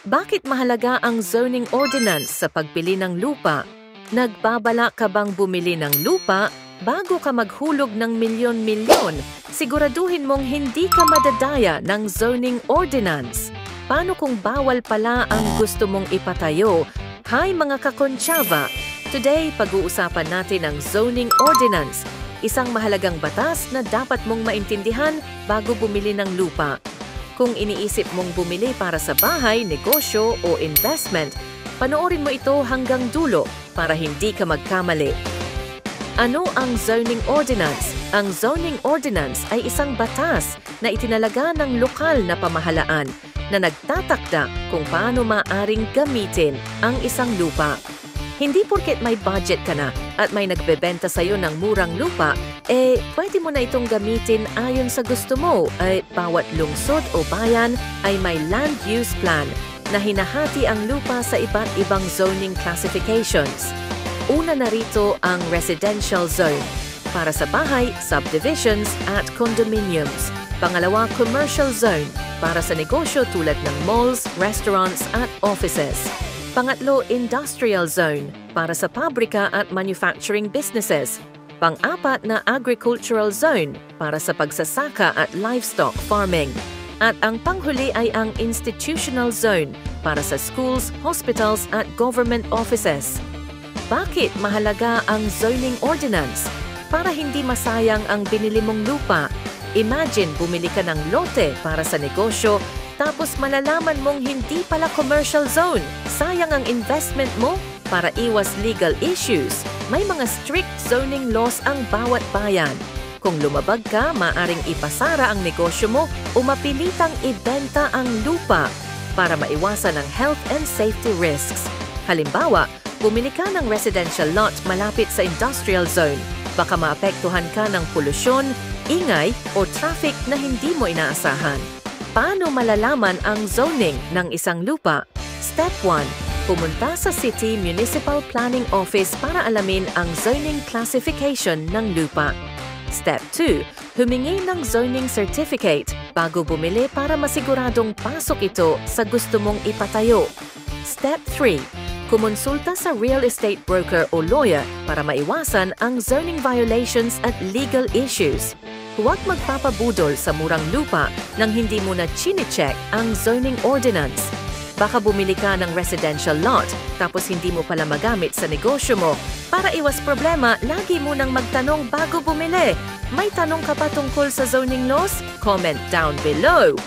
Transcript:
Bakit mahalaga ang zoning ordinance sa pagpili ng lupa? Nagbabala ka bang bumili ng lupa bago ka maghulog ng milyon-milyon? Siguraduhin mong hindi ka madadaya ng zoning ordinance. Paano kung bawal pala ang gusto mong ipatayo? Hi mga kakonsyaba! Today, pag-uusapan natin ang zoning ordinance, isang mahalagang batas na dapat mong maintindihan bago bumili ng lupa. Kung iniisip mong bumili para sa bahay, negosyo o investment, panoorin mo ito hanggang dulo para hindi ka magkamali. Ano ang zoning ordinance? Ang zoning ordinance ay isang batas na itinalaga ng lokal na pamahalaan na nagtatakda kung paano maaring gamitin ang isang lupa. Hindi porket may budget ka na at may nagbebenta sa'yo ng murang lupa, pwede mo na itong gamitin ayon sa gusto mo. Bawat lungsod o bayan ay may land use plan na hinahati ang lupa sa iba't ibang zoning classifications. Una na rito ang residential zone. Para sa bahay, subdivisions at condominiums. Pangalawa, commercial zone. Para sa negosyo tulad ng malls, restaurants at offices. Pangatlo, industrial zone, para sa pabrika at manufacturing businesses. Pang-apat na agricultural zone, para sa pagsasaka at livestock farming. At ang panghuli ay ang institutional zone, para sa schools, hospitals at government offices. Bakit mahalaga ang zoning ordinance? Para hindi masayang ang binili mong lupa. Imagine bumili ka ng lote para sa negosyo, tapos malalaman mong hindi pala commercial zone. Sayang ang investment mo. Para iwas legal issues, may mga strict zoning laws ang bawat bayan. Kung lumabag ka, maaring ipasara ang negosyo mo o mapilitang ibenta ang lupa para maiwasan ang health and safety risks. Halimbawa, bumili ka ng residential lot malapit sa industrial zone. Baka maapektuhan ka ng polusyon, ingay o traffic na hindi mo inaasahan. Paano malalaman ang zoning ng isang lupa? Step 1. Pumunta sa City Municipal Planning Office para alamin ang zoning classification ng lupa. Step 2. Humingi ng zoning certificate bago bumili para masiguradong pasok ito sa gusto mong ipatayo. Step 3. Kumonsulta sa real estate broker o lawyer para maiwasan ang zoning violations at legal issues. Huwag magpapabudol sa murang lupa nang hindi mo na chine-check ang zoning ordinance. Baka bumili ka ng residential lot tapos hindi mo pala magamit sa negosyo mo. Para iwas problema, lagi mo nang magtanong bago bumili. May tanong ka pa tungkol sa zoning laws? Comment down below!